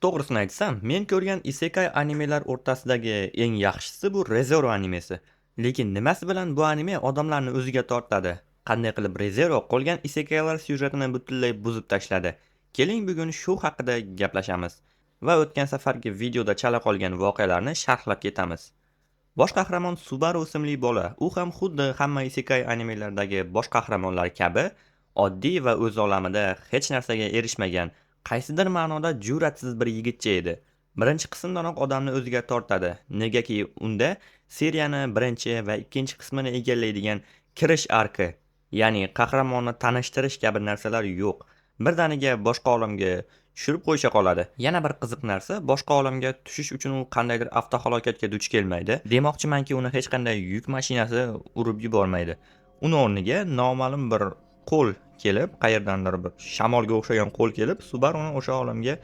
To'g'risini aytsam, men ko'rgan isekai animelar o'rtasidagi eng yaxshisi bu Re:Zero animesi. Lekin nimasi bilan bu anime odamlarni o'ziga tortadi? Qanday qilib Re:Zero qolgan isekailar syujetini butunlay buzib tashladi? Keling bugun shu haqida gaplashamiz va o'tgan safargi videoda chala qolgan voqealarni sharhlab ketamiz. Bosh qahramon Subaru ismli bola, u ham xuddi hamma isekai animelardagi bosh qahramonlar kabi oddiy va o'z olamida hech narsaga erishmagan, qaysidir ma'noda jur'atsiz bir yigitcha edi. Birinchi qismdanoq odamni o'ziga tortadi, negaki unda seriyani birinchi va ikkinchi qismini egallaydigan kirish arki, ya'ni qahramonni tanishtirish kabi narsalar yo'q. Birdaniga boshqa olamga tushirib qo'yisha qoladi. Yana bir qiziq narsa, boshqa olamga tushish uchun u qandaydir avtohalokatga duch kelmaydi. Demoqchimanki, uni hech qanday yuk mashinasi urib yubormaydi. Uni o'rniga noma'lum bir qo'l kelib, qayerdandir bir shamolga o'xshagan qo'l kelib, Subaru'ni o'sha olamga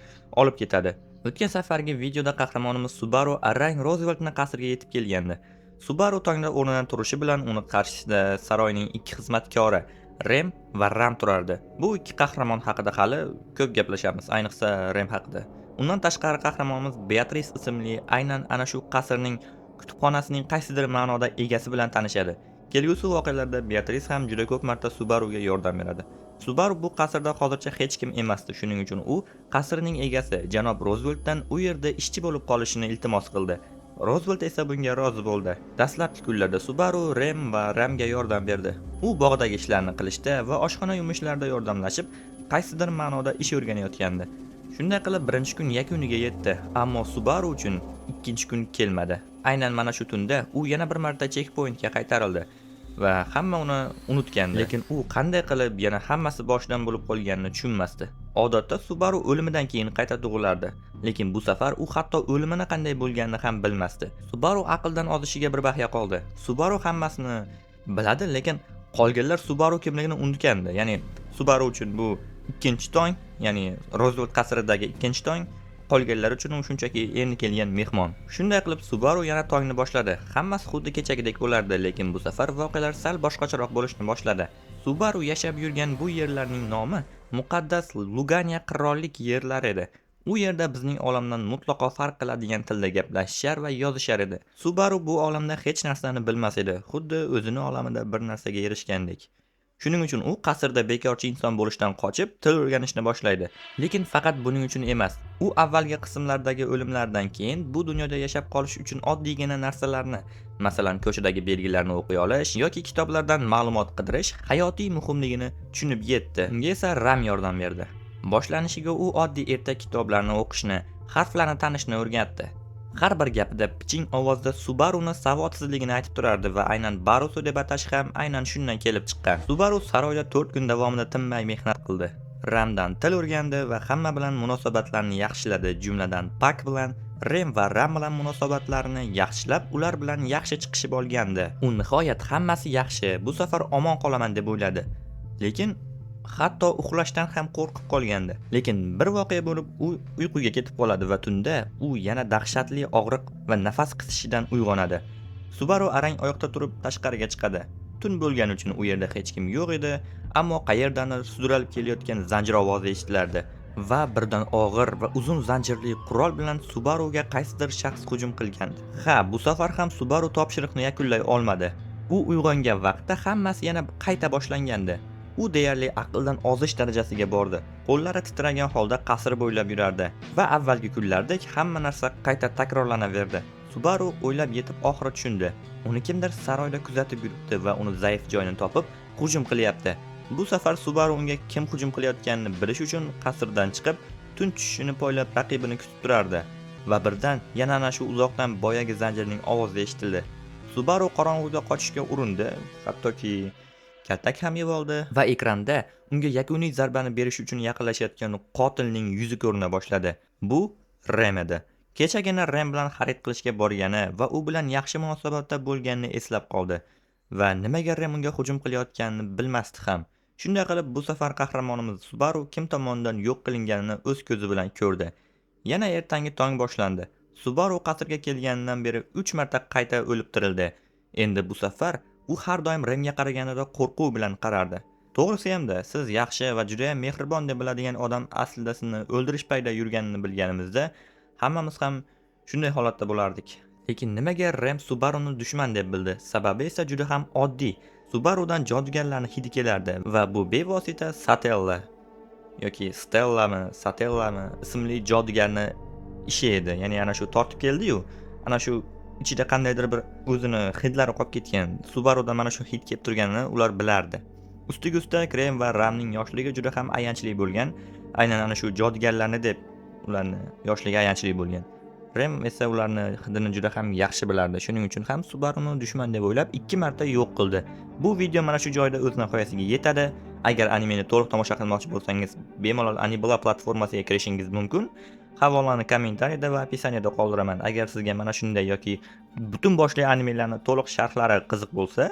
olib ketadi. O'tgan safargi videoda qahramonimiz Subaru arang Rooseveltning qasriga yetib kelgandi. Subaru tongda o'rnidan turishi bilan uni qarshisida saroyning ikki xizmatkori Rem va Ram turardi. Bu ikki qahramon haqida hali ko'p gaplashamiz, ayniqsa Rem haqida. Undan tashqari qahramonimiz Beatrice ismli aynan ana shu qasrning kutubxonasining qaysidir ma'noda egasi bilan tanishadi. Kelgusi voqealarda Beatrice ham juda ko'p marta Subaruga yordam beradi. Subaru bu qasrda hozircha hech kim emasdi, shuning uchun u qasrning egasi janob Rooseveltdan u yerda ishchi bo'lib qolishini iltimos qildi. Roosevelt esa bunga rozi bo'ldi. Dastlabki kunlarda Subaru Rem va Ramga yordam berdi. U bog'dagi ishlarni qilishda va oshxona yumushlarida yordamlashib, qaysidir ma'noda ish o'rganayotgandi. Shunday qilib birinchi kun yakuniga yetdi, ammo Subaru uchun ikkinchi kun kelmadi. Aynan mana shu tunda u yana bir marta checkpointga qaytarildi va hamma uni unutgandi. Lekin u qanday qilib yana hammasi boshdan bo'lib qolganini tushunmasdi. Odatda Subaru o'limidan keyin qayta tug'ilardi, lekin bu safar u hatto o'limini qanday bo'lganini ham bilmasdi. Subaru aqldan ozishiga bir bahya qoldi. Subaru hammasini biladi, lekin qolganlar Subaru kimligini unutgandi. Ya'ni Subaru uchun bu ikkinchi tong, ya'ni Roosevelt qasridagi ikkinchi tong, qolganlar uchun u shunchaki endi kelgan mehmon. Shunday qilib Subaru yana tongni boshladi. Hammasi xuddi kechagidek bo'lardi, lekin bu safar voqealar sal boshqacharoq bo'lishni boshladi. Subaru yashab yurgan bu yerlarning nomi muqaddas Lugania qirollik yerlari edi. U yerda bizning olamdan mutlaqo farq qiladigan tilda gaplashishar va yozishar edi. Subaru bu olamda hech narsani bilmas edi, xuddi o'zini olamida bir narsaga erishgandek. Shuning uchun u qasrda bekorchi inson bo'lishdan qochib, til o'rganishni boshlaydi. Lekin faqat buning uchun emas. U avvalgi qismlardagi o'limlardan keyin bu dunyoda yashab qolish uchun oddiygina narsalarni, masalan, ko'chadagi belgilarni o'qiy olish yoki kitoblardan ma'lumot qidirish hayotiy muhimligini tushunib yetdi. Unga esa Ram yordam berdi. Boshlanishiga u oddiy ertak kitoblarni o'qishni, harflarni tanishni o'rgatdi. Har bir gapida piching ovozda Subaru'ni savodsizligini aytib turardi va aynan Barusu deb atash ham aynan shundan kelib chiqqan. Subaru saroyda 4 kun davomida tinmay mehnat qildi. Ramdan til o'rgandi va hamma bilan munosabatlarni yaxshiladi, jumladan Pak bilan, Rem va Ram bilan munosabatlarini yaxshilab, ular bilan yaxshi chiqishib olgandi. U nihoyat hammasi yaxshi, bu safar omon qolaman deb o'yladi. Lekin hatto uxlashdan ham qo'rqib qolgandi. Lekin bir voqea bo'lib, u uyquga ketib qoladi va tunda u yana dahshatli og'riq va nafas qisishidan uyg'onadi. Subaru arang oyoqda turib tashqariga chiqadi. Tun bo'lgani uchun u yerda hech kim yo'q edi, ammo qayerdandir sudralib kelayotgan zanjir ovozi eshitilardi va birdan og'ir va uzun zanjirli qurol bilan Subaruga qaysidir shaxs hujum qilgandi. Ha, bu safar ham Subaru topshiriqni yakunlay olmadi. U uyg'ongan vaqtda hammasi yana qayta boshlangandi. U deyarli aqldan ozish darajasiga bordi. Qo'llari titragan holda qasr bo'ylab yurardi va avvalgi kunlardek hamma narsa qayta takrorlanaverdi. Subaru o'ylab yetib oxiri tushundi. Uni kimdir saroyda kuzatib yuribdi va uni zaif joyini topib hujum qilyapti. Bu safar Subaru unga kim hujum qilayotganini bilish uchun qasrdan chiqib, tun tushishini poylab raqibini kutib turardi va birdan yana ana shu uzoqdan boyagi zanjirning ovozi eshitildi. Subaru qorong'uda qochishga urindi, hattoki kaltak ham yeb oldi va ekranda unga yakuniy zarbani berish uchun yaqinlashayotgan qotilning yuzi ko'rina boshladi. Bu Rem edi. Kechagina Rem bilan xarid qilishga borgani va u bilan yaxshi munosabatda bo'lganini eslab qoldi va nimaga Rem unga hujum qilayotganini bilmasdi ham. Shunday qilib bu safar qahramonimiz Subaru kim tomonidan yo'q qilinganini o'z ko'zi bilan ko'rdi. Yana ertangi tong boshlandi. Subaru qasrga kelganidan beri 3 marta qayta o'lib tirildi. Endi bu safar u har doim Remga qaraganida qo'rquv bilan qarardi. To'g'risi hamda siz yaxshi va juda ham mehribon deb biladigan odam aslida sizni o'ldirish payida yurganini bilganimizda, hammamiz ham shunday holatda bo'lardik. Lekin nimaga Rem Subaruni dushman deb bildi? Sababi esa juda ham oddiy. Subarudan jodugarlarning hidi kelardi va bu bevosita Satella yoki Stellami, Satellami ismli jodugarni ishi edi. Ya'ni ana shu tortib keldi-yu, ana shu ichida qandaydir bir o'zini hidlari qolib ketgan Subarudan mana shu hid kelib turganini ular bilardi. Ustiga ustak Rem va Ramning yoshligi juda ham ayanchli bo'lgan. Aynan ana shu jodugarlarni deb ularni yoshligi ayanchli bo'lgan. Rem esa ularni hidini juda ham yaxshi bilardi. Shuning uchun ham Subaruni dushman deb o'ylab 2 marta yo'q qildi. Bu video mana shu joyda o'z nihoyasiga yetadi. Agar animeni to'liq tomosha qilmoqchi bo'lsangiz, bemalol Anibula platformasiga kirishingiz mumkin. Havolani kommentariyada va opisaniyada qoldiraman. Agar sizga mana shunday yoki butun boshli animelarning to'liq sharhlari qiziq bo'lsa,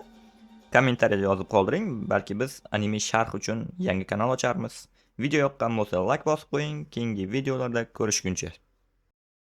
kommentariyada yozib qoldiring. Balki biz anime sharh uchun yangi kanal ocharmiz. Video yoqqan bo'lsa like bosib qo'ying. Keyingi videolarda ko'rishguncha.